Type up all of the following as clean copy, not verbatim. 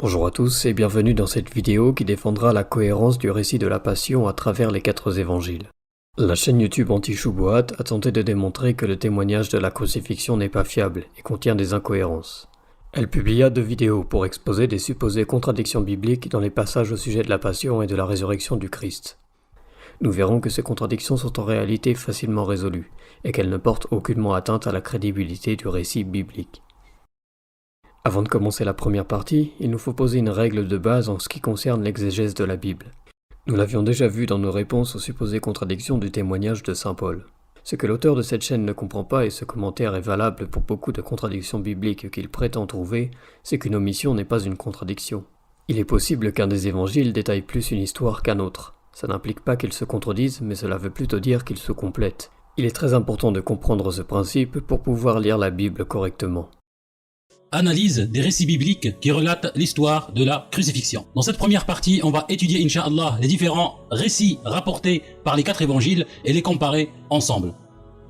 Bonjour à tous et bienvenue dans cette vidéo qui défendra la cohérence du récit de la Passion à travers les 4 évangiles. La chaîne YouTube Anti-Chouboat a tenté de démontrer que le témoignage de la crucifixion n'est pas fiable et contient des incohérences. Elle publia 2 vidéos pour exposer des supposées contradictions bibliques dans les passages au sujet de la Passion et de la résurrection du Christ. Nous verrons que ces contradictions sont en réalité facilement résolues et qu'elles ne portent aucunement atteinte à la crédibilité du récit biblique. Avant de commencer la première partie, il nous faut poser une règle de base en ce qui concerne l'exégèse de la Bible. Nous l'avions déjà vu dans nos réponses aux supposées contradictions du témoignage de saint Paul. Ce que l'auteur de cette chaîne ne comprend pas, et ce commentaire est valable pour beaucoup de contradictions bibliques qu'il prétend trouver, c'est qu'une omission n'est pas une contradiction. Il est possible qu'un des évangiles détaille plus une histoire qu'un autre. Ça n'implique pas qu'ils se contredisent, mais cela veut plutôt dire qu'ils se complètent. Il est très important de comprendre ce principe pour pouvoir lire la Bible correctement. Analyse des récits bibliques qui relatent l'histoire de la crucifixion. Dans cette première partie, on va étudier, Inch'Allah, les différents récits rapportés par les 4 évangiles et les comparer ensemble.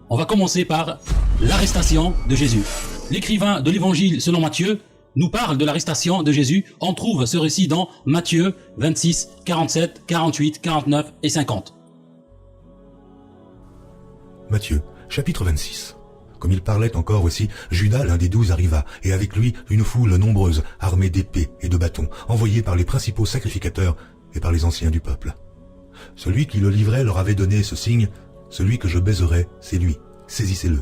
On va commencer par l'arrestation de Jésus. L'écrivain de l'évangile selon Matthieu nous parle de l'arrestation de Jésus. On trouve ce récit dans Matthieu 26, 47, 48, 49 et 50. Matthieu, chapitre 26. Comme il parlait encore, voici, Judas, l'un des 12, arriva, et avec lui une foule nombreuse, armée d'épées et de bâtons, envoyée par les principaux sacrificateurs et par les anciens du peuple. Celui qui le livrait leur avait donné ce signe, « Celui que je baiserai, c'est lui, saisissez-le. »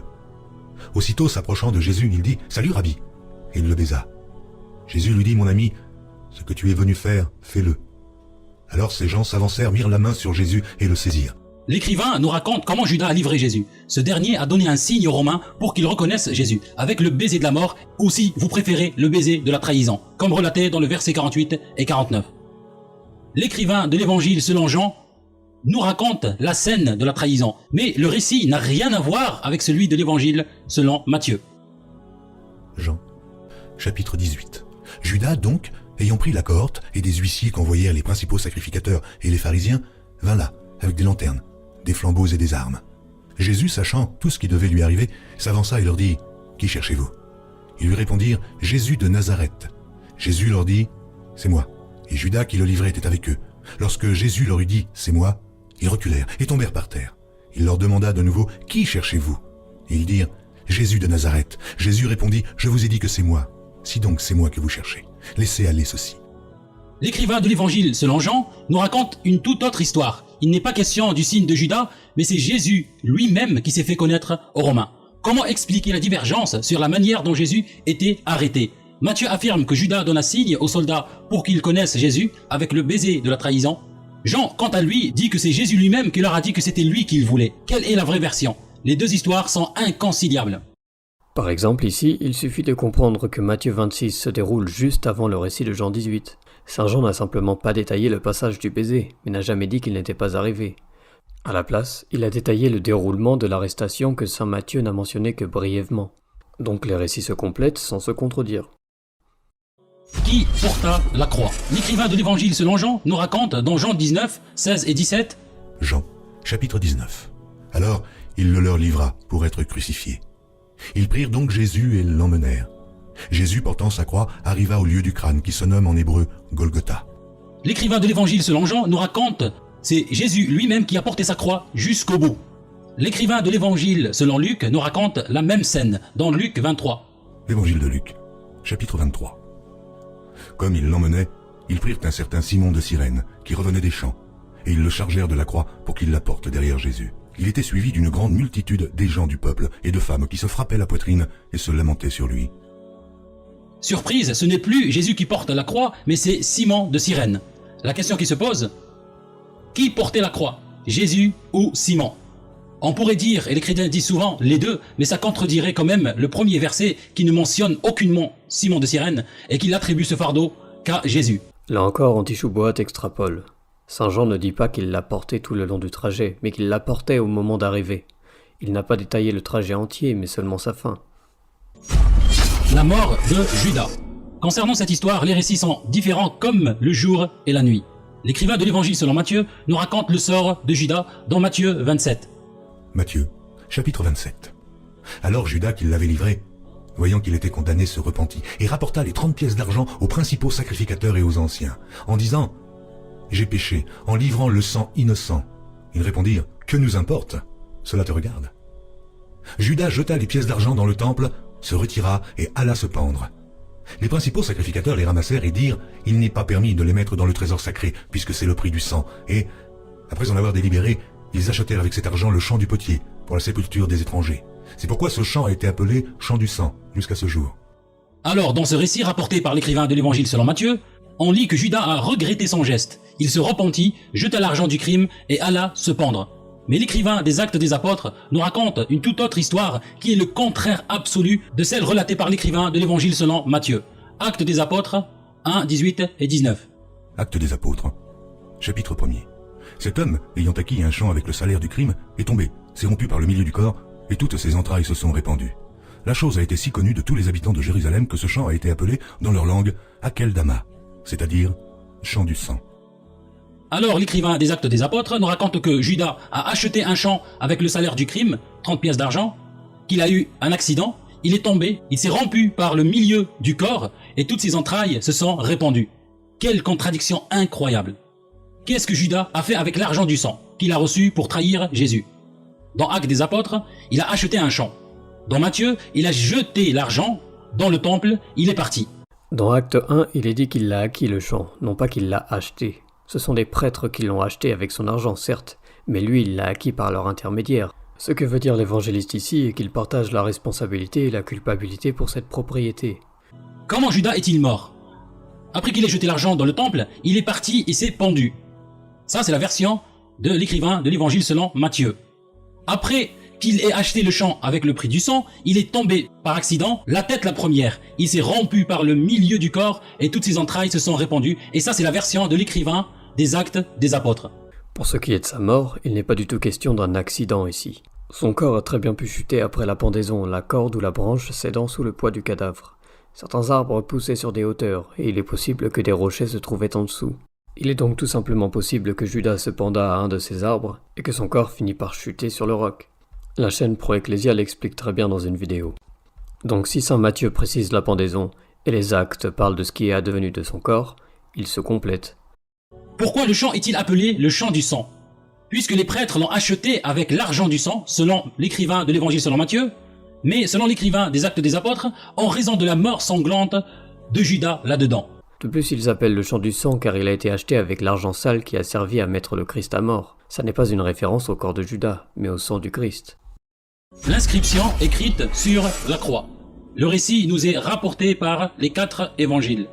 Aussitôt s'approchant de Jésus, il dit, « Salut, Rabbi !» et il le baisa. Jésus lui dit, « Mon ami, ce que tu es venu faire, fais-le. » Alors ces gens s'avancèrent, mirent la main sur Jésus et le saisirent. L'écrivain nous raconte comment Judas a livré Jésus. Ce dernier a donné un signe aux Romains pour qu'ils reconnaissent Jésus, avec le baiser de la mort, ou si vous préférez le baiser de la trahison, comme relaté dans le verset 48 et 49. L'écrivain de l'évangile selon Jean nous raconte la scène de la trahison, mais le récit n'a rien à voir avec celui de l'évangile selon Matthieu. Jean, chapitre 18. Judas donc, ayant pris la cohorte et des huissiers qu'envoyèrent les principaux sacrificateurs et les pharisiens, vint là, avec des lanternes, des flambeaux et des armes. Jésus, sachant tout ce qui devait lui arriver, s'avança et leur dit, « Qui cherchez-vous » Ils lui répondirent, « Jésus de Nazareth. » Jésus leur dit, « C'est moi. » Et Judas qui le livrait était avec eux. Lorsque Jésus leur eut dit, « C'est moi », ils reculèrent et tombèrent par terre. Il leur demanda de nouveau, « Qui cherchez-vous » Et ils dirent, « Jésus de Nazareth. » Jésus répondit, « Je vous ai dit que c'est moi. Si donc c'est moi que vous cherchez, laissez aller ceci. » L'écrivain de l'évangile selon Jean nous raconte une toute autre histoire. Il n'est pas question du signe de Judas, mais c'est Jésus lui-même qui s'est fait connaître aux Romains. Comment expliquer la divergence sur la manière dont Jésus était arrêté? Matthieu affirme que Judas donne un signe aux soldats pour qu'ils connaissent Jésus avec le baiser de la trahison. Jean, quant à lui, dit que c'est Jésus lui-même qui leur a dit que c'était lui qu'il voulait. Quelle est la vraie version? Les 2 histoires sont inconciliables. Par exemple ici, il suffit de comprendre que Matthieu 26 se déroule juste avant le récit de Jean 18. Saint Jean n'a simplement pas détaillé le passage du baiser, mais n'a jamais dit qu'il n'était pas arrivé. À la place, il a détaillé le déroulement de l'arrestation que saint Matthieu n'a mentionné que brièvement. Donc les récits se complètent sans se contredire. Qui porta la croix? L'écrivain de l'évangile selon Jean nous raconte dans Jean 19, 16 et 17. Jean, chapitre 19. Alors, il le leur livra pour être crucifié. Ils prirent donc Jésus et l'emmenèrent. Jésus, portant sa croix, arriva au lieu du crâne qui se nomme en hébreu Golgotha. L'écrivain de l'évangile selon Jean nous raconte, c'est Jésus lui-même qui a porté sa croix jusqu'au bout. L'écrivain de l'évangile selon Luc nous raconte la même scène dans Luc 23. L'évangile de Luc, chapitre 23. Comme ils l'emmenaient, ils prirent un certain Simon de Cyrène, qui revenait des champs, et ils le chargèrent de la croix pour qu'il la porte derrière Jésus. Il était suivi d'une grande multitude des gens du peuple et de femmes qui se frappaient la poitrine et se lamentaient sur lui. Surprise, ce n'est plus Jésus qui porte la croix, mais c'est Simon de Cyrène. La question qui se pose, qui portait la croix, Jésus ou Simon? On pourrait dire, et les chrétiens disent souvent les deux, mais ça contredirait quand même le premier verset qui ne mentionne aucunement Simon de Cyrène et qui l'attribue ce fardeau qu'à Jésus. Là encore, Anti-Chouboat extrapole. Saint Jean ne dit pas qu'il l'a porté tout le long du trajet, mais qu'il la portait au moment d'arriver. Il n'a pas détaillé le trajet entier, mais seulement sa fin. La mort de Judas. Concernant cette histoire, les récits sont différents comme le jour et la nuit. L'écrivain de l'évangile selon Matthieu nous raconte le sort de Judas dans Matthieu 27. Matthieu, chapitre 27. Alors Judas qui l'avait livré voyant qu'il était condamné, se repentit et rapporta les 30 pièces d'argent aux principaux sacrificateurs et aux anciens, en disant « J'ai péché en livrant le sang innocent. » Ils répondirent « Que nous importe? Cela te regarde. » Judas jeta les pièces d'argent dans le temple, se retira et alla se pendre. Les principaux sacrificateurs les ramassèrent et dirent « Il n'est pas permis de les mettre dans le trésor sacré, puisque c'est le prix du sang. » Et, après en avoir délibéré, ils achetèrent avec cet argent le champ du potier, pour la sépulture des étrangers. C'est pourquoi ce champ a été appelé champ du sang, jusqu'à ce jour. Alors, dans ce récit rapporté par l'écrivain de l'évangile selon Matthieu, on lit que Judas a regretté son geste. Il se repentit, jeta l'argent du crime et alla se pendre. Mais l'écrivain des Actes des Apôtres nous raconte une toute autre histoire qui est le contraire absolu de celle relatée par l'écrivain de l'évangile selon Matthieu. Actes des Apôtres 1, 18 et 19. Actes des Apôtres, chapitre 1er. Cet homme, ayant acquis un champ avec le salaire du crime, est tombé, s'est rompu par le milieu du corps, et toutes ses entrailles se sont répandues. La chose a été si connue de tous les habitants de Jérusalem que ce champ a été appelé, dans leur langue, Akeldama, c'est-à-dire champ du sang. Alors l'écrivain des Actes des Apôtres nous raconte que Judas a acheté un champ avec le salaire du crime, 30 pièces d'argent, qu'il a eu un accident, il est tombé, il s'est rompu par le milieu du corps et toutes ses entrailles se sont répandues. Quelle contradiction incroyable! Qu'est-ce que Judas a fait avec l'argent du sang qu'il a reçu pour trahir Jésus? Dans Actes des Apôtres, il a acheté un champ. Dans Matthieu, il a jeté l'argent dans le temple, il est parti. Dans Acte 1, il est dit qu'il l'a acquis le champ, non pas qu'il l'a acheté. Ce sont des prêtres qui l'ont acheté avec son argent, certes, mais lui, il l'a acquis par leur intermédiaire. Ce que veut dire l'évangéliste ici est qu'il partage la responsabilité et la culpabilité pour cette propriété. Comment Judas est-il mort? Après qu'il ait jeté l'argent dans le temple, il est parti et s'est pendu. Ça, c'est la version de l'écrivain de l'évangile selon Matthieu. Après qu'il ait acheté le champ avec le prix du sang, il est tombé par accident, la tête la première. Il s'est rompu par le milieu du corps et toutes ses entrailles se sont répandues. Et ça, c'est la version de l'écrivain des Actes des Apôtres. Pour ce qui est de sa mort, il n'est pas du tout question d'un accident ici. Son corps a très bien pu chuter après la pendaison, la corde ou la branche cédant sous le poids du cadavre. Certains arbres poussaient sur des hauteurs, et il est possible que des rochers se trouvaient en dessous. Il est donc tout simplement possible que Judas se penda à un de ces arbres, et que son corps finit par chuter sur le roc. La chaîne Pro Ecclesia l'explique très bien dans une vidéo. Donc si saint Matthieu précise la pendaison, et les actes parlent de ce qui est advenu de son corps, ils se complètent. Pourquoi le champ est-il appelé le champ du sang? Puisque les prêtres l'ont acheté avec l'argent du sang, selon l'écrivain de l'évangile selon Matthieu, mais selon l'écrivain des Actes des Apôtres, en raison de la mort sanglante de Judas là-dedans. De plus, ils appellent le champ du sang car il a été acheté avec l'argent sale qui a servi à mettre le Christ à mort. Ça n'est pas une référence au corps de Judas, mais au sang du Christ. L'inscription écrite sur la croix. Le récit nous est rapporté par les 4 évangiles.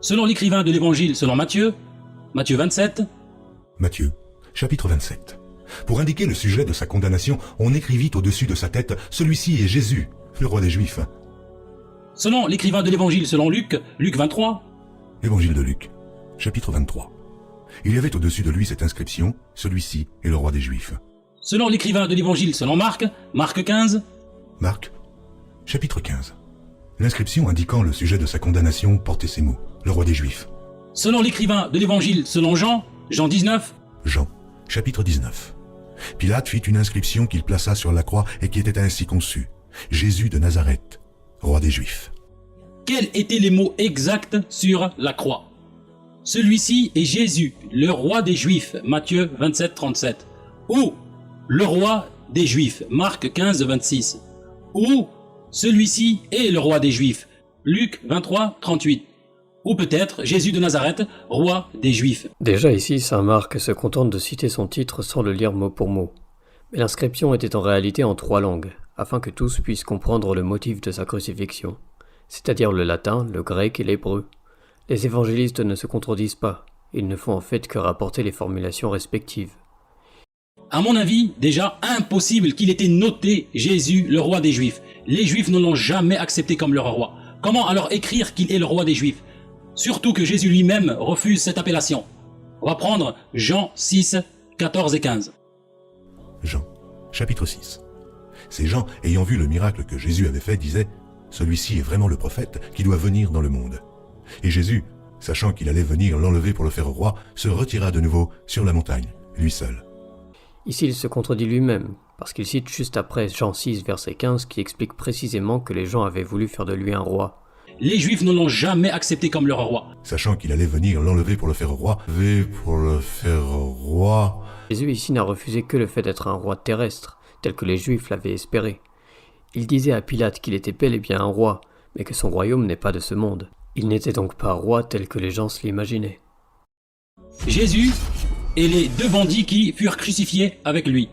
Selon l'écrivain de l'évangile selon Matthieu, Matthieu 27. Matthieu, chapitre 27. Pour indiquer le sujet de sa condamnation, on écrivit au-dessus de sa tête « Celui-ci est Jésus, le roi des Juifs ». Selon l'écrivain de l'évangile selon Luc, Luc 23. Évangile de Luc, chapitre 23. Il y avait au-dessus de lui cette inscription « Celui-ci est le roi des Juifs ». Selon l'écrivain de l'évangile selon Marc, Marc 15. Marc, chapitre 15. L'inscription indiquant le sujet de sa condamnation portait ces mots « Le roi des Juifs ». Selon l'écrivain de l'évangile selon Jean, Jean 19. Jean, chapitre 19. Pilate fit une inscription qu'il plaça sur la croix et qui était ainsi conçue. Jésus de Nazareth, roi des Juifs. Quels étaient les mots exacts sur la croix? Celui-ci est Jésus, le roi des Juifs, Matthieu 27, 37. Ou le roi des Juifs, Marc 15, 26. Ou celui-ci est le roi des Juifs, Luc 23, 38. Ou peut-être Jésus de Nazareth, roi des Juifs. Déjà ici, saint Marc se contente de citer son titre sans le lire mot pour mot. Mais l'inscription était en réalité en 3 langues, afin que tous puissent comprendre le motif de sa crucifixion, c'est-à-dire le latin, le grec et l'hébreu. Les évangélistes ne se contredisent pas, ils ne font en fait que rapporter les formulations respectives. À mon avis, déjà impossible qu'il ait été noté Jésus, le roi des Juifs. Les Juifs ne l'ont jamais accepté comme leur roi. Comment alors écrire qu'il est le roi des Juifs? Surtout que Jésus lui-même refuse cette appellation. On va prendre Jean 6, 14 et 15. Jean, chapitre 6. Ces gens, ayant vu le miracle que Jésus avait fait, disaient « Celui-ci est vraiment le prophète qui doit venir dans le monde. » Et Jésus, sachant qu'il allait venir l'enlever pour le faire roi, se retira de nouveau sur la montagne, lui seul. Ici, il se contredit lui-même, parce qu'il cite juste après Jean 6, verset 15, qui explique précisément que les gens avaient voulu faire de lui un roi. Les Juifs ne l'ont jamais accepté comme leur roi. Sachant qu'il allait venir l'enlever pour le faire roi. Jésus ici n'a refusé que le fait d'être un roi terrestre, tel que les Juifs l'avaient espéré. Il disait à Pilate qu'il était bel et bien un roi, mais que son royaume n'est pas de ce monde. Il n'était donc pas roi tel que les gens se l'imaginaient. Jésus et les deux bandits qui furent crucifiés avec lui.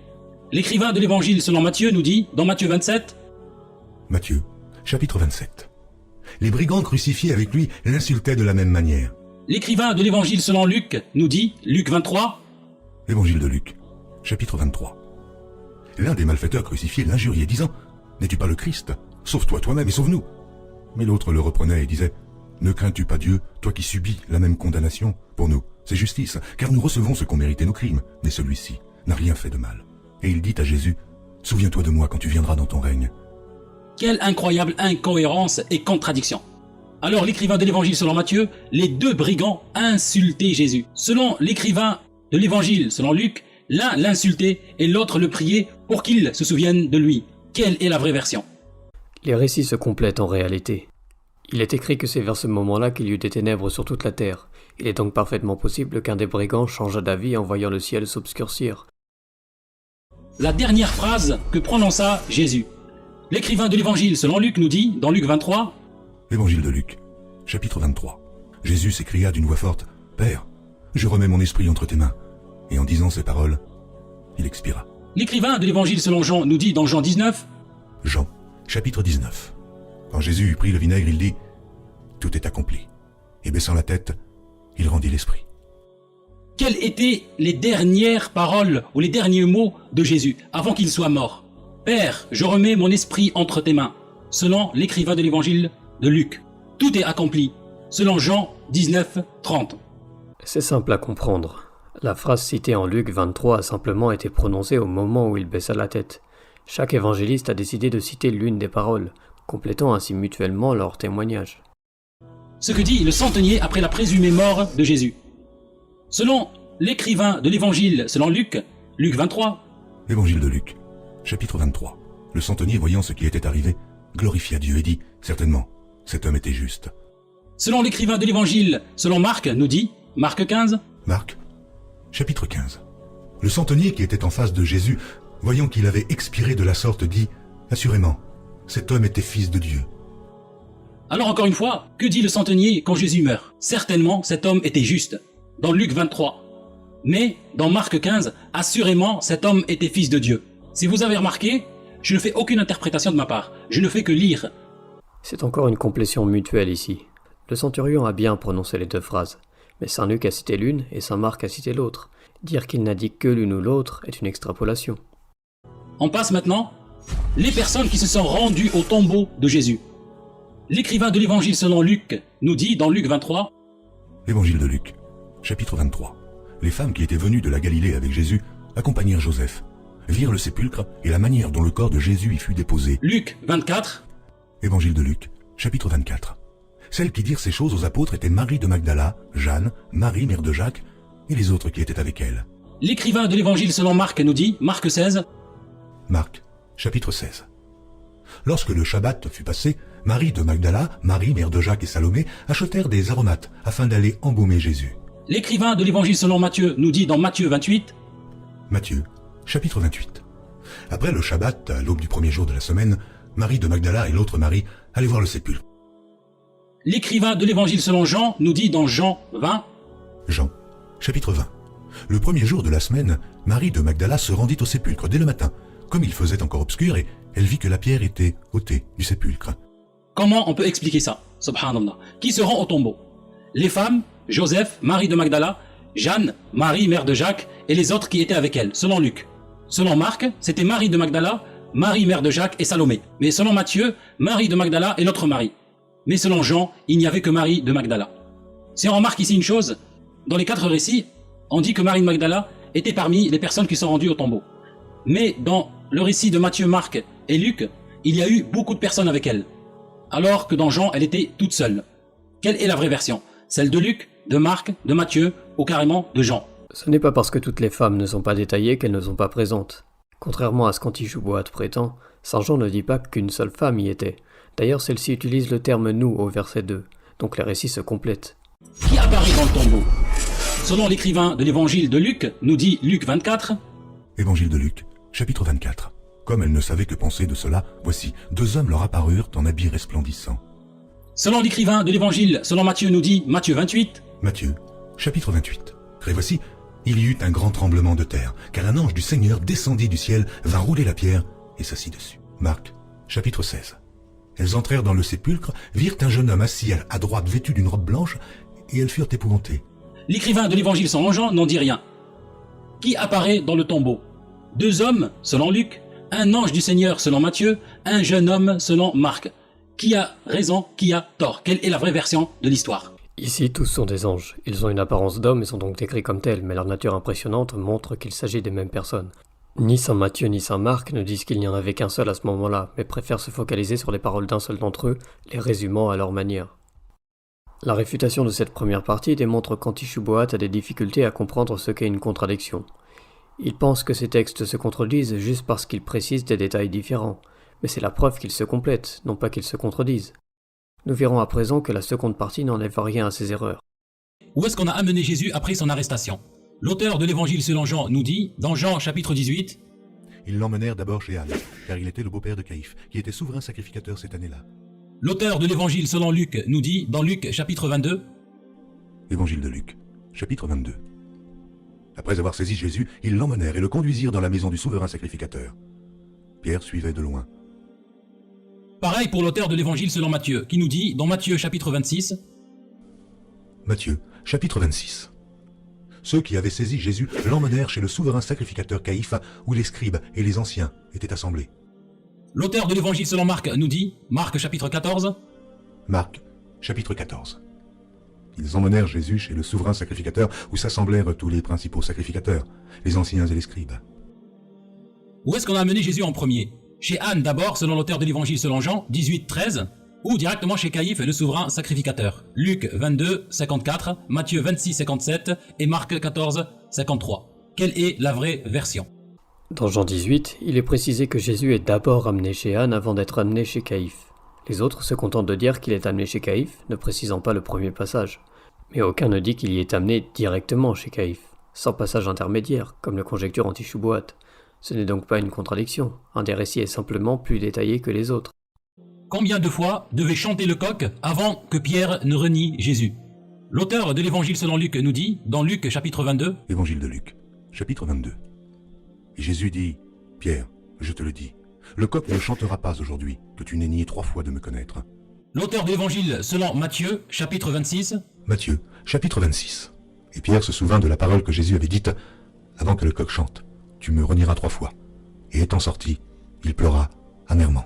L'écrivain de l'évangile selon Matthieu nous dit, dans Matthieu 27, Matthieu, chapitre 27. Les brigands crucifiés avec lui l'insultaient de la même manière. L'écrivain de l'évangile selon Luc nous dit, Luc 23, L'évangile de Luc, chapitre 23. L'un des malfaiteurs crucifiés l'injuriait, disant « N'es-tu pas le Christ? Sauve-toi toi-même et sauve-nous » Mais l'autre le reprenait et disait « Ne crains-tu pas Dieu, toi qui subis la même condamnation? Pour nous, c'est justice, car nous recevons ce qu'ont mérité nos crimes, mais celui-ci n'a rien fait de mal. » Et il dit à Jésus « Souviens-toi de moi quand tu viendras dans ton règne. » Quelle incroyable incohérence et contradiction. Alors l'écrivain de l'évangile selon Matthieu, les deux brigands insultaient Jésus. Selon l'écrivain de l'évangile selon Luc, l'un l'insultait et l'autre le priait pour qu'il se souvienne de lui. Quelle est la vraie version? Les récits se complètent en réalité. Il est écrit que c'est vers ce moment-là qu'il y eut des ténèbres sur toute la terre. Il est donc parfaitement possible qu'un des brigands changeât d'avis en voyant le ciel s'obscurcir. La dernière phrase que prononça Jésus. L'écrivain de l'évangile selon Luc nous dit, dans Luc 23, L'évangile de Luc, chapitre 23. Jésus s'écria d'une voix forte « Père, je remets mon esprit entre tes mains. » Et en disant ces paroles, il expira. L'écrivain de l'évangile selon Jean nous dit dans Jean 19, Jean, chapitre 19. Quand Jésus eut pris le vinaigre, il dit « Tout est accompli. » Et baissant la tête, il rendit l'esprit. quelles étaient les dernières paroles ou les derniers mots de Jésus avant qu'il soit mort? Père, je remets mon esprit entre tes mains, selon l'écrivain de l'évangile de Luc. Tout est accompli, selon Jean 19, 30. C'est simple à comprendre. La phrase citée en Luc 23 a simplement été prononcée au moment où il baissa la tête. Chaque évangéliste a décidé de citer l'une des paroles, complétant ainsi mutuellement leur témoignage. Ce que dit le centenier après la présumée mort de Jésus. Selon l'écrivain de l'évangile selon Luc, Luc 23, L'évangile de Luc, chapitre 23. Le centenier, voyant ce qui était arrivé, glorifia Dieu et dit « Certainement, cet homme était juste. » selon l'écrivain de l'évangile selon Marc nous dit, Marc 15, Marc, chapitre 15. Le centenier qui était en face de Jésus, voyant qu'il avait expiré de la sorte, dit « Assurément, cet homme était fils de Dieu. » Alors encore une fois, que dit le centenier quand Jésus meurt? Certainement, cet homme était juste, dans Luc 23. Mais, dans Marc 15, assurément, cet homme était fils de Dieu. Si vous avez remarqué, je ne fais aucune interprétation de ma part, je ne fais que lire. C'est encore une complétion mutuelle ici. Le centurion a bien prononcé les deux phrases, mais Saint Luc a cité l'une et Saint Marc a cité l'autre. Dire qu'il n'a dit que l'une ou l'autre est une extrapolation. On passe maintenant les personnes qui se sont rendues au tombeau de Jésus. L'écrivain de l'évangile selon Luc nous dit dans Luc 23, L'évangile de Luc, chapitre 23. Les femmes qui étaient venues de la Galilée avec Jésus accompagnèrent Joseph, virent le sépulcre et la manière dont le corps de Jésus y fut déposé. Luc 24, Évangile de Luc, chapitre 24. Celles qui dirent ces choses aux apôtres étaient Marie de Magdala, Jeanne, Marie, mère de Jacques, et les autres qui étaient avec elle. l'écrivain de l'évangile selon Marc nous dit, Marc 16, Marc, chapitre 16. Lorsque le Shabbat fut passé, Marie de Magdala, Marie, mère de Jacques et Salomé, achetèrent des aromates afin d'aller embaumer Jésus. l'écrivain de l'évangile selon Matthieu nous dit dans Matthieu 28, Matthieu, chapitre 28. Après le Shabbat, à l'aube du premier jour de la semaine, Marie de Magdala et l'autre Marie allaient voir le sépulcre. l'écrivain de l'évangile selon Jean nous dit dans Jean 20, Jean, chapitre 20. Le premier jour de la semaine, Marie de Magdala se rendit au sépulcre dès le matin, comme il faisait encore obscur, et elle vit que la pierre était ôtée du sépulcre. Comment on peut expliquer ça? Subhanallah. Qui se rend au tombeau? Les femmes, Joseph, Marie de Magdala, Jeanne, Marie, mère de Jacques, et les autres qui étaient avec elle, selon Luc. Selon Marc, c'était Marie de Magdala, Marie, mère de Jacques et Salomé. Mais selon Matthieu, Marie de Magdala et l'autre Marie. Mais selon Jean, il n'y avait que Marie de Magdala. Si on remarque ici une chose, dans les 4 récits, on dit que Marie de Magdala était parmi les personnes qui sont rendues au tombeau. Mais dans le récit de Matthieu, Marc et Luc, il y a eu beaucoup de personnes avec elle. Alors que dans Jean, elle était toute seule. Quelle est la vraie version? Celle de Luc, de Marc, de Matthieu ou carrément de Jean? Ce n'est pas parce que toutes les femmes ne sont pas détaillées qu'elles ne sont pas présentes. Contrairement à ce qu'Antichouboat prétend, Saint Jean ne dit pas qu'une seule femme y était. D'ailleurs, celle-ci utilise le terme « nous » au verset 2, donc les récits se complètent. Qui apparaît dans le tombeau? Selon l'écrivain de l'évangile de Luc, nous dit Luc 24. Évangile de Luc, chapitre 24. Comme elle ne savait que penser de cela, voici, 2 hommes leur apparurent en habits resplendissants. Selon l'écrivain de l'évangile, selon Matthieu, nous dit Matthieu 28. Matthieu, chapitre 28. Et voici, il y eut un grand tremblement de terre, car un ange du Seigneur descendit du ciel, vint rouler la pierre et s'assit dessus. Marc, chapitre 16. Elles entrèrent dans le sépulcre, virent un jeune homme assis à droite vêtu d'une robe blanche, et elles furent épouvantées. L'écrivain de l'évangile selon Jean n'en dit rien. Qui apparaît dans le tombeau? 2 hommes, selon Luc, un ange du Seigneur, selon Matthieu, un jeune homme, selon Marc. Qui a raison, qui a tort? Quelle est la vraie version de l'histoire? Ici, tous sont des anges. Ils ont une apparence d'hommes et sont donc décrits comme tels, mais leur nature impressionnante montre qu'il s'agit des mêmes personnes. Ni saint Matthieu ni saint Marc ne disent qu'il n'y en avait qu'un seul à ce moment-là, mais préfèrent se focaliser sur les paroles d'un seul d'entre eux, les résumant à leur manière. La réfutation de cette première partie démontre qu'Antichouboat a des difficultés à comprendre ce qu'est une contradiction. Il pense que ces textes se contredisent juste parce qu'ils précisent des détails différents, mais c'est la preuve qu'ils se complètent, non pas qu'ils se contredisent. Nous verrons à présent que la seconde partie n'enlève rien à ces erreurs. Où est-ce qu'on a amené Jésus après son arrestation? L'auteur de l'évangile selon Jean nous dit, dans Jean chapitre 18, Ils l'emmenèrent d'abord chez Anne, car il était le beau-père de Caïphe, qui était souverain sacrificateur cette année-là. l'auteur de l'évangile selon Luc nous dit, dans Luc chapitre 22, Évangile de Luc, chapitre 22. Après avoir saisi Jésus, ils l'emmenèrent et le conduisirent dans la maison du souverain sacrificateur. Pierre suivait de loin. pareil pour l'auteur de l'évangile selon Matthieu, qui nous dit, dans Matthieu chapitre 26, Matthieu, chapitre 26. Ceux qui avaient saisi Jésus l'emmenèrent chez le souverain sacrificateur Caïphe, où les scribes et les anciens étaient assemblés. l'auteur de l'évangile selon Marc nous dit, Marc chapitre 14, Marc, chapitre 14. Ils emmenèrent Jésus chez le souverain sacrificateur, où s'assemblèrent tous les principaux sacrificateurs, les anciens et les scribes. où est-ce qu'on a amené Jésus en premier? Chez Anne d'abord, selon l'auteur de l'évangile selon Jean, 18, 13, ou directement chez Caïphe, le souverain sacrificateur. Luc 22, 54, Matthieu 26, 57 et Marc 14, 53. Quelle est la vraie version? Dans Jean 18, il est précisé que Jésus est d'abord amené chez Anne avant d'être amené chez Caïphe. Les autres se contentent de dire qu'il est amené chez Caïphe, ne précisant pas le premier passage. Mais aucun ne dit qu'il y est amené directement chez Caïphe, sans passage intermédiaire, comme le conjecture Antichouboat. Ce n'est donc pas une contradiction, un des récits est simplement plus détaillé que les autres. Combien de fois devait chanter le coq avant que Pierre ne renie Jésus? L'auteur de l'évangile selon Luc nous dit, dans Luc chapitre 22, Évangile de Luc, chapitre 22. Et Jésus dit, Pierre, je te le dis, le coq ne chantera pas aujourd'hui, que tu n'aies nié 3 fois de me connaître. l'auteur de l'évangile selon Matthieu chapitre 26, Matthieu, chapitre 26. Et Pierre se souvint de la parole que Jésus avait dite, avant que le coq chante, tu me renieras 3 fois. Et étant sorti, il pleura amèrement.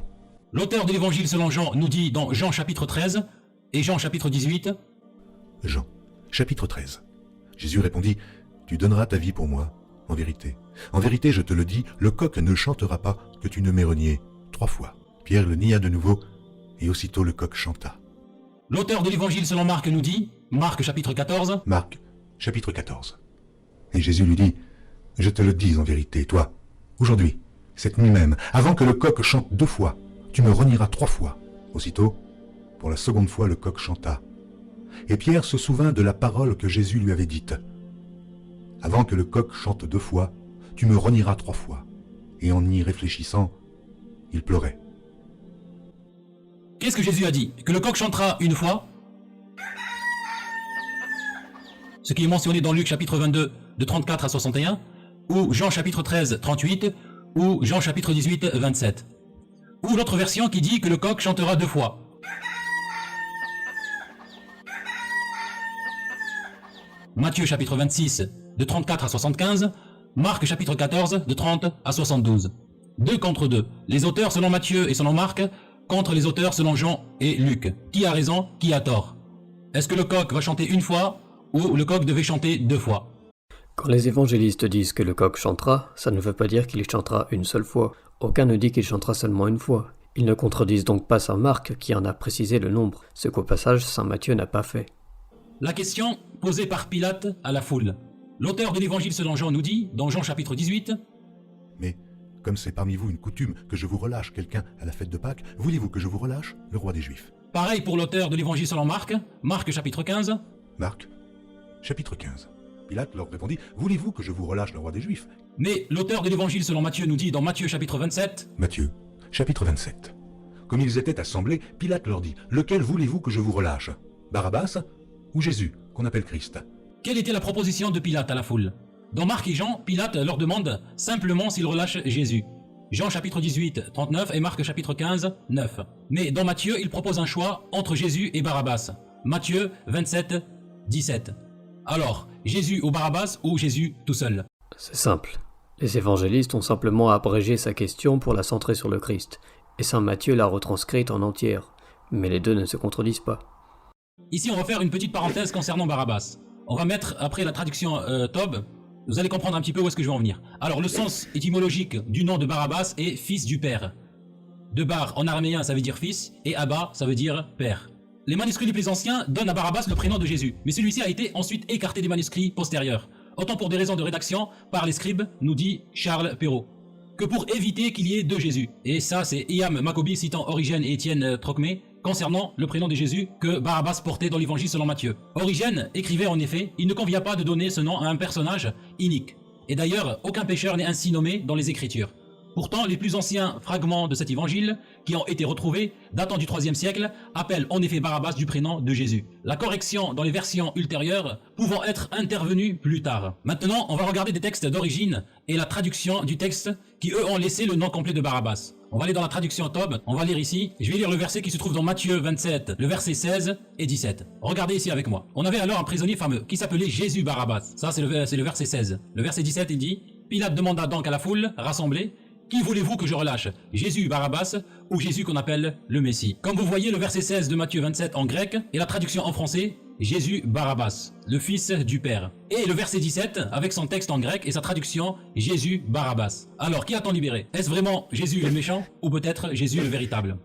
l'auteur de l'évangile selon Jean nous dit dans Jean chapitre 13 et Jean chapitre 18, Jean, chapitre 13. Jésus répondit, tu donneras ta vie pour moi, en vérité. En vérité, je te le dis, le coq ne chantera pas que tu ne m'aies renié 3 fois. Pierre le nia de nouveau, et aussitôt le coq chanta. l'auteur de l'évangile selon Marc nous dit, Marc chapitre 14, Marc, chapitre 14. Et Jésus lui dit, je te le dis en vérité, toi, aujourd'hui, cette nuit même, avant que le coq chante 2 fois, tu me renieras 3 fois. Aussitôt, pour la seconde fois, le coq chanta. Et Pierre se souvint de la parole que Jésus lui avait dite. Avant que le coq chante 2 fois, tu me renieras 3 fois. Et en y réfléchissant, il pleurait. Qu'est-ce que Jésus a dit? Que le coq chantera une fois? Ce qui est mentionné dans Luc chapitre 22 de 34 à 61, ou Jean chapitre 13, 38, ou Jean chapitre 18, 27. Ou l'autre version qui dit que le coq chantera 2 fois. Matthieu chapitre 26 de 34 à 75, Marc chapitre 14 de 30 à 72. 2 contre 2. Les auteurs selon Matthieu et selon Marc contre les auteurs selon Jean et Luc. Qui a raison, qui a tort? Est-ce que le coq va chanter une fois ou le coq devait chanter 2 fois? Quand les évangélistes disent que le coq chantera, ça ne veut pas dire qu'il chantera une seule fois. Aucun ne dit qu'il chantera seulement une fois. Ils ne contredisent donc pas saint Marc qui en a précisé le nombre, ce qu'au passage saint Matthieu n'a pas fait. La question posée par Pilate à la foule. L'auteur de l'évangile selon Jean nous dit, dans Jean chapitre 18, Mais comme c'est parmi vous une coutume que je vous relâche quelqu'un à la fête de Pâques, voulez-vous que je vous relâche le roi des Juifs? Pareil pour l'auteur de l'évangile selon Marc, Marc chapitre 15. Marc, chapitre 15. Pilate leur répondit, voulez-vous que je vous relâche le roi des Juifs? Mais l'auteur de l'évangile selon Matthieu nous dit dans Matthieu chapitre 27. Matthieu, chapitre 27. Comme ils étaient assemblés, Pilate leur dit, lequel voulez-vous que je vous relâche? Barabbas ou Jésus, qu'on appelle Christ? Quelle était la proposition de Pilate à la foule? Dans Marc et Jean, Pilate leur demande simplement s'ils relâchent Jésus. Jean chapitre 18, 39 et Marc chapitre 15, 9. Mais dans Matthieu, il propose un choix entre Jésus et Barabbas. Matthieu 27, 17. Alors, Jésus ou Barabbas ou Jésus tout seul? C'est simple. Les évangélistes ont simplement abrégé sa question pour la centrer sur le Christ, et saint Matthieu l'a retranscrite en entière, mais les deux ne se contredisent pas. Ici, on va faire une petite parenthèse concernant Barabbas. On va mettre, après la traduction Tob, vous allez comprendre un petit peu où est-ce que je vais en venir. Alors, le sens étymologique du nom de Barabbas est fils du père. De Bar en araméen, ça veut dire fils, et Abba, ça veut dire père. Les manuscrits les plus anciens donnent à Barabbas le prénom de Jésus, mais celui-ci a été ensuite écarté des manuscrits postérieurs. Autant pour des raisons de rédaction, par les scribes, nous dit Charles Perrault, que pour éviter qu'il y ait deux Jésus. Et ça, c'est Iam Maccobi citant Origène et Étienne Trocmé, concernant le prénom de Jésus que Barabbas portait dans l'évangile selon Matthieu. Origène écrivait en effet, il ne convient pas de donner ce nom à un personnage inique. Et d'ailleurs, aucun pécheur n'est ainsi nommé dans les Écritures. Pourtant, les plus anciens fragments de cet évangile, qui ont été retrouvés, datant du IIIe siècle, appellent en effet Barabbas du prénom de Jésus. La correction dans les versions ultérieures pouvant être intervenue plus tard. Maintenant, on va regarder des textes d'origine et la traduction du texte qui eux ont laissé le nom complet de Barabbas. On va aller dans la traduction Tob, on va lire ici, je vais lire le verset qui se trouve dans Matthieu 27, le verset 16 et 17. Regardez ici avec moi. On avait alors un prisonnier fameux qui s'appelait Jésus Barabbas. Ça c'est le verset 16. Le verset 17 il dit, Pilate demanda donc à la foule rassemblée, qui voulez-vous que je relâche? Jésus Barabbas ou Jésus qu'on appelle le Messie? Comme vous voyez, le verset 16 de Matthieu 27 en grec et la traduction en français, Jésus Barabbas, le fils du Père. Et le verset 17 avec son texte en grec et sa traduction, Jésus Barabbas. Alors, qui a-t-on libéré? Est-ce vraiment Jésus le méchant ou peut-être Jésus le véritable?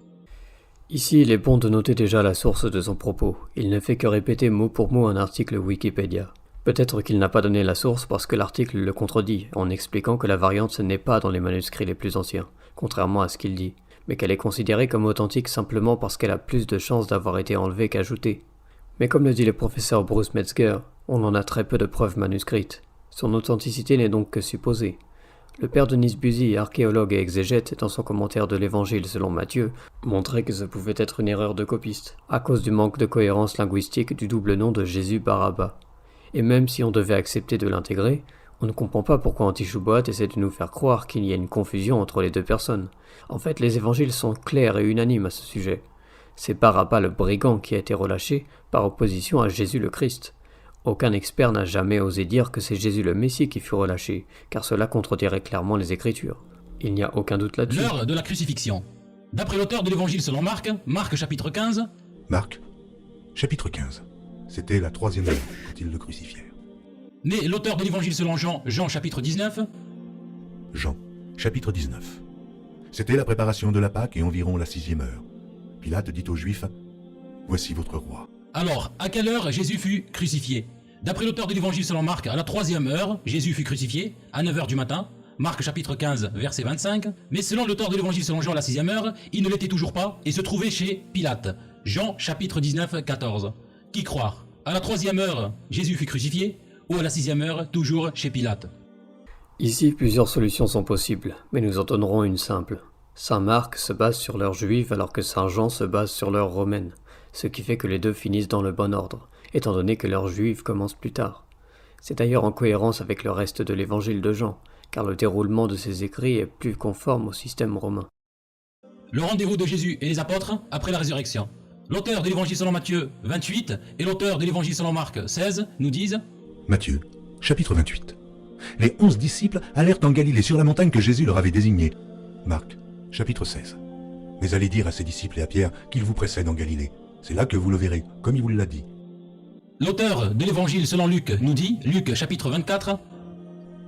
Ici, il est bon de noter déjà la source de son propos. Il ne fait que répéter mot pour mot un article Wikipédia. Peut-être qu'il n'a pas donné la source parce que l'article le contredit, en expliquant que la variante n'est pas dans les manuscrits les plus anciens, contrairement à ce qu'il dit, mais qu'elle est considérée comme authentique simplement parce qu'elle a plus de chances d'avoir été enlevée qu'ajoutée. Mais comme le dit le professeur Bruce Metzger, on en a très peu de preuves manuscrites. Son authenticité n'est donc que supposée. Le père Denis Buzy, archéologue et exégète, dans son commentaire de l'Évangile selon Matthieu, montrait que ce pouvait être une erreur de copiste, à cause du manque de cohérence linguistique du double nom de Jésus Barabbas. Et même si on devait accepter de l'intégrer, on ne comprend pas pourquoi Antichouboat essaie de nous faire croire qu'il y a une confusion entre les deux personnes. En fait, les évangiles sont clairs et unanimes à ce sujet. C'est Barabbas le brigand qui a été relâché par opposition à Jésus le Christ. Aucun expert n'a jamais osé dire que c'est Jésus le Messie qui fut relâché, car cela contredirait clairement les Écritures. Il n'y a aucun doute là-dessus. L'heure de la crucifixion. D'après l'auteur de l'évangile selon Marc, Marc chapitre 15. Marc, chapitre 15. C'était la 3e heure quand ils le crucifièrent. Mais l'auteur de l'évangile selon Jean, Jean chapitre 19. Jean, chapitre 19. C'était la préparation de la Pâque et environ la 6e heure. Pilate dit aux Juifs, « Voici votre roi. » Alors, à quelle heure Jésus fut crucifié? D'après l'auteur de l'évangile selon Marc, à la 3e heure, Jésus fut crucifié, à 9h du matin, Marc chapitre 15, verset 25. Mais selon l'auteur de l'évangile selon Jean, à la 6e heure, il ne l'était toujours pas et se trouvait chez Pilate. Jean chapitre 19, 14. Qui croire? À la 3e heure, Jésus fut crucifié, ou à la 6e heure, toujours chez Pilate? Ici, plusieurs solutions sont possibles, mais nous en donnerons une simple. Saint Marc se base sur l'heure juive alors que Saint Jean se base sur l'heure romaine, ce qui fait que les deux finissent dans le bon ordre, étant donné que l'heure juive commence plus tard. C'est d'ailleurs en cohérence avec le reste de l'évangile de Jean, car le déroulement de ses écrits est plus conforme au système romain. Le rendez-vous de Jésus et les apôtres après la résurrection. L'auteur de l'évangile selon Matthieu 28 et l'auteur de l'évangile selon Marc 16 nous disent Matthieu, chapitre 28. Les 11 disciples allèrent en Galilée sur la montagne que Jésus leur avait désignée. Marc, chapitre 16. Mais allez dire à ses disciples et à Pierre qu'il vous précède en Galilée. C'est là que vous le verrez, comme il vous l'a dit. L'auteur de l'évangile selon Luc nous dit, Luc chapitre 24.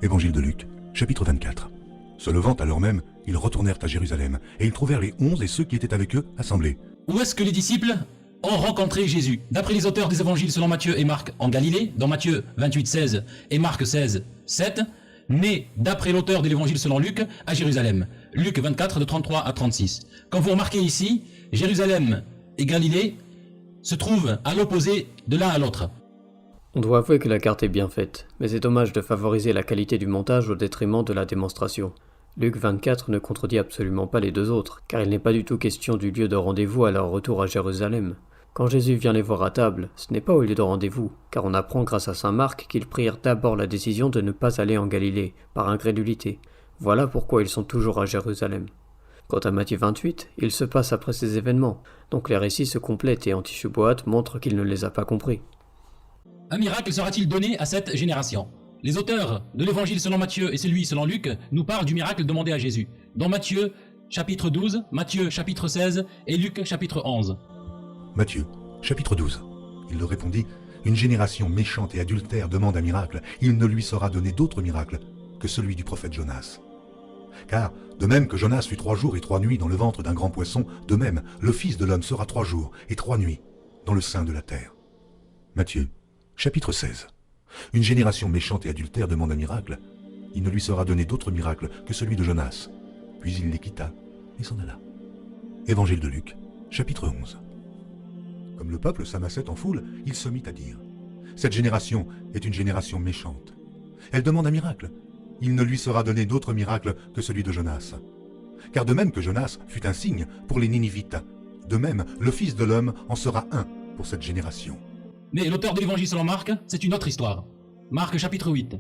Évangile de Luc, chapitre 24. Se levant à l'heure même, ils retournèrent à Jérusalem, et ils trouvèrent les 11 et ceux qui étaient avec eux assemblés. Où est-ce que les disciples ont rencontré Jésus? D'après les auteurs des évangiles selon Matthieu et Marc en Galilée, dans Matthieu 28, 16 et Marc 16, 7, né, d'après l'auteur de l'évangile selon Luc, à Jérusalem. Luc 24, de 33 à 36. Quand vous remarquez ici, Jérusalem et Galilée se trouvent à l'opposé de l'un à l'autre. On doit avouer que la carte est bien faite, mais c'est dommage de favoriser la qualité du montage au détriment de la démonstration. Luc 24 ne contredit absolument pas les deux autres, car il n'est pas du tout question du lieu de rendez-vous à leur retour à Jérusalem. Quand Jésus vient les voir à table, ce n'est pas au lieu de rendez-vous, car on apprend grâce à saint Marc qu'ils prirent d'abord la décision de ne pas aller en Galilée, par incrédulité. Voilà pourquoi ils sont toujours à Jérusalem. Quant à Matthieu 28, il se passe après ces événements, donc les récits se complètent et Antichuboat montre qu'il ne les a pas compris. Un miracle sera-t-il donné à cette génération? Les auteurs de l'évangile selon Matthieu et celui selon Luc nous parlent du miracle demandé à Jésus, dans Matthieu chapitre 12, Matthieu chapitre 16 et Luc chapitre 11. Matthieu, chapitre 12. Il leur répondit, « Une génération méchante et adultère demande un miracle. Il ne lui sera donné d'autre miracle que celui du prophète Jonas. Car, de même que Jonas fut 3 jours et 3 nuits dans le ventre d'un grand poisson, de même, le Fils de l'homme sera 3 jours et 3 nuits dans le sein de la terre. » Matthieu, chapitre 16. Une génération méchante et adultère demande un miracle. Il ne lui sera donné d'autre miracle que celui de Jonas. Puis il les quitta et s'en alla. Évangile de Luc, chapitre 11. Comme le peuple s'amassait en foule, il se mit à dire, « Cette génération est une génération méchante. Elle demande un miracle. Il ne lui sera donné d'autre miracle que celui de Jonas. Car de même que Jonas fut un signe pour les Ninivites, de même le Fils de l'homme en sera un pour cette génération. » Mais l'auteur de l'évangile selon Marc, c'est une autre histoire. Marc chapitre 8.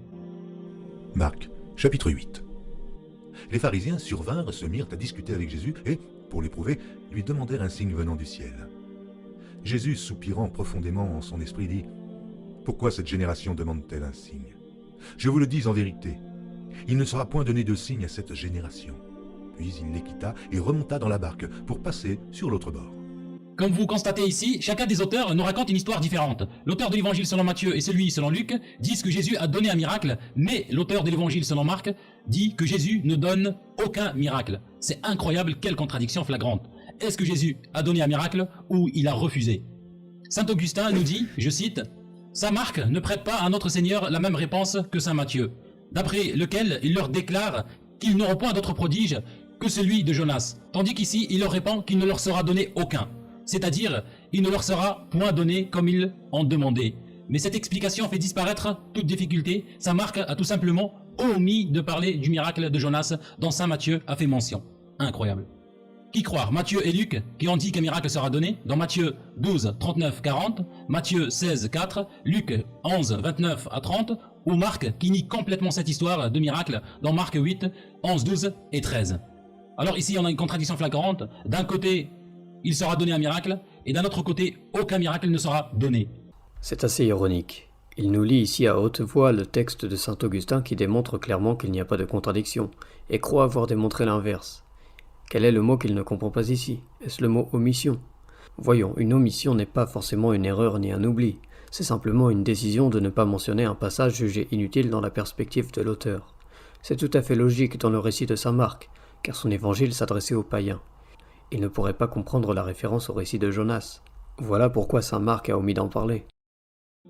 Marc, chapitre 8. Les pharisiens survinrent, se mirent à discuter avec Jésus et, pour l'éprouver, lui demandèrent un signe venant du ciel. Jésus, soupirant profondément en son esprit, dit, « Pourquoi cette génération demande-t-elle un signe? Je vous le dis en vérité, il ne sera point donné de signe à cette génération. » Puis il les quitta et remonta dans la barque pour passer sur l'autre bord. Comme vous constatez ici, chacun des auteurs nous raconte une histoire différente. L'auteur de l'évangile selon Matthieu et celui selon Luc disent que Jésus a donné un miracle, mais l'auteur de l'évangile selon Marc dit que Jésus ne donne aucun miracle. C'est incroyable, quelle contradiction flagrante. Est-ce que Jésus a donné un miracle ou il a refusé? Saint Augustin nous dit, je cite, « Saint Marc ne prête pas à notre Seigneur la même réponse que Saint Matthieu, d'après lequel il leur déclare qu'ils n'auront point d'autre prodige que celui de Jonas, tandis qu'ici il leur répond qu'il ne leur sera donné aucun. C'est-à-dire, il ne leur sera point donné comme ils en demandaient. Mais cette explication fait disparaître toute difficulté. Saint Marc a tout simplement omis de parler du miracle de Jonas dont Saint Matthieu a fait mention. Incroyable. Qui croire, Matthieu et Luc, qui ont dit qu'un miracle sera donné, dans Matthieu 12, 39, 40, Matthieu 16, 4, Luc 11, 29 à 30, ou Marc qui nie complètement cette histoire de miracle dans Marc 8, 11, 12 et 13. Alors ici, on a une contradiction flagrante. D'un côté, il sera donné un miracle, et d'un autre côté, aucun miracle ne sera donné. C'est assez ironique. Il nous lit ici à haute voix le texte de saint Augustin qui démontre clairement qu'il n'y a pas de contradiction, et croit avoir démontré l'inverse. Quel est le mot qu'il ne comprend pas ici? Est-ce le mot omission? Voyons, une omission n'est pas forcément une erreur ni un oubli, c'est simplement une décision de ne pas mentionner un passage jugé inutile dans la perspective de l'auteur. C'est tout à fait logique dans le récit de saint Marc, car son évangile s'adressait aux païens. Il ne pourrait pas comprendre la référence au récit de Jonas. Voilà pourquoi saint Marc a omis d'en parler.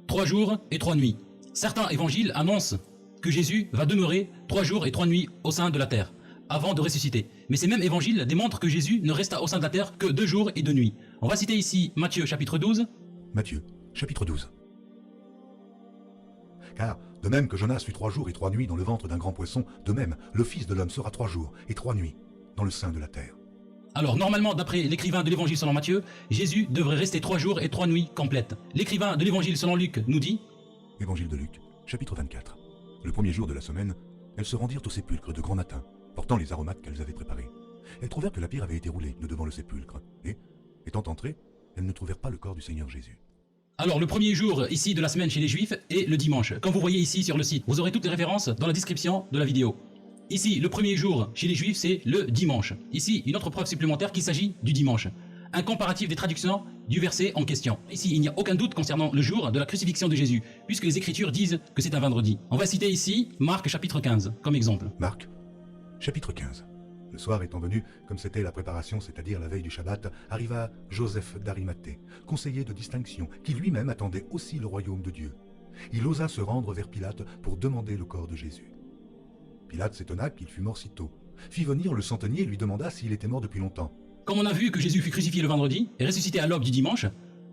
3 jours et 3 nuits. Certains évangiles annoncent que Jésus va demeurer 3 jours et 3 nuits au sein de la terre, avant de ressusciter. Mais ces mêmes évangiles démontrent que Jésus ne resta au sein de la terre que 2 jours et 2 nuits. On va citer ici Matthieu chapitre 12. Matthieu, chapitre 12. Car, de même que Jonas fut 3 jours et 3 nuits dans le ventre d'un grand poisson, de même, le Fils de l'homme sera 3 jours et 3 nuits dans le sein de la terre. Alors, normalement, d'après l'écrivain de l'évangile selon Matthieu, Jésus devrait rester 3 jours et 3 nuits complètes. L'écrivain de l'évangile selon Luc nous dit... Évangile de Luc, chapitre 24. Le premier jour de la semaine, elles se rendirent au sépulcre de grand matin, portant les aromates qu'elles avaient préparés. Elles trouvèrent que la pierre avait été roulée de devant le sépulcre, et, étant entrées, elles ne trouvèrent pas le corps du Seigneur Jésus. Alors, le premier jour ici de la semaine chez les Juifs est le dimanche. Comme vous voyez ici sur le site, vous aurez toutes les références dans la description de la vidéo. Ici, le premier jour chez les Juifs, c'est le dimanche. Ici, une autre preuve supplémentaire qu'il s'agit du dimanche. Un comparatif des traductions du verset en question. Ici, il n'y a aucun doute concernant le jour de la crucifixion de Jésus, puisque les Écritures disent que c'est un vendredi. On va citer ici Marc chapitre 15 comme exemple. Marc, chapitre 15. Le soir étant venu, comme c'était la préparation, c'est-à-dire la veille du Shabbat, arriva Joseph d'Arimathée, conseiller de distinction, qui lui-même attendait aussi le royaume de Dieu. Il osa se rendre vers Pilate pour demander le corps de Jésus. Pilate s'étonna qu'il fût mort si tôt. Fit venir le centenier et lui demanda s'il était mort depuis longtemps. Comme on a vu que Jésus fut crucifié le vendredi et ressuscité à l'aube du dimanche,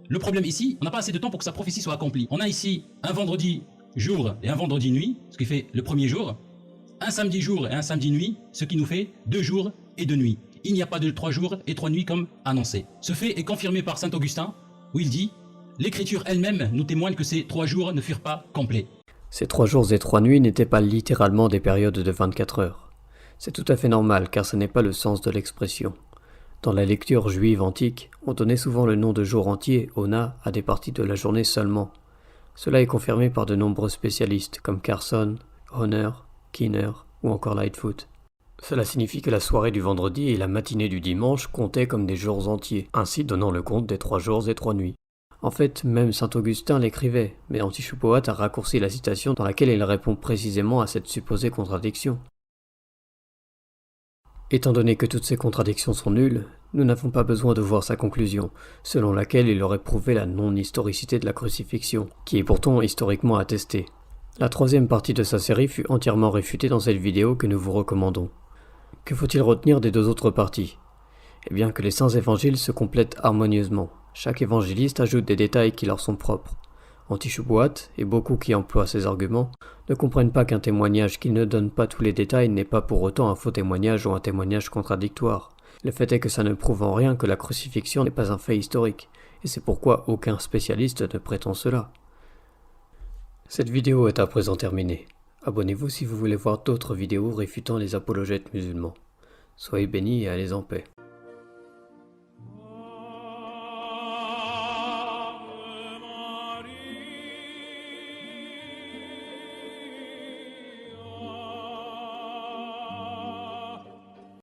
le problème ici, on n'a pas assez de temps pour que sa prophétie soit accomplie. On a ici un vendredi jour et un vendredi nuit, ce qui fait le premier jour, un samedi jour et un samedi nuit, ce qui nous fait 2 jours et 2 nuits. Il n'y a pas de 3 jours et 3 nuits comme annoncé. Ce fait est confirmé par saint Augustin, où il dit « L'écriture elle-même nous témoigne que ces 3 jours ne furent pas complets. » Ces 3 jours et 3 nuits n'étaient pas littéralement des périodes de 24 heures. C'est tout à fait normal car ce n'est pas le sens de l'expression. Dans la lecture juive antique, on donnait souvent le nom de jour entier, Ona, à des parties de la journée seulement. Cela est confirmé par de nombreux spécialistes comme Carson, Honor, Kinner ou encore Lightfoot. Cela signifie que la soirée du vendredi et la matinée du dimanche comptaient comme des jours entiers, ainsi donnant le compte des 3 jours et 3 nuits. En fait, même saint Augustin l'écrivait, mais Antichupoat a raccourci la citation dans laquelle il répond précisément à cette supposée contradiction. Étant donné que toutes ces contradictions sont nulles, nous n'avons pas besoin de voir sa conclusion, selon laquelle il aurait prouvé la non-historicité de la crucifixion, qui est pourtant historiquement attestée. La 3e partie de sa série fut entièrement réfutée dans cette vidéo que nous vous recommandons. Que faut-il retenir des 2 autres parties? Eh bien que les saints évangiles se complètent harmonieusement. Chaque évangéliste ajoute des détails qui leur sont propres. Antichupoat, et beaucoup qui emploient ces arguments, ne comprennent pas qu'un témoignage qui ne donne pas tous les détails n'est pas pour autant un faux témoignage ou un témoignage contradictoire. Le fait est que ça ne prouve en rien que la crucifixion n'est pas un fait historique, et c'est pourquoi aucun spécialiste ne prétend cela. Cette vidéo est à présent terminée. Abonnez-vous si vous voulez voir d'autres vidéos réfutant les apologètes musulmans. Soyez bénis et allez en paix.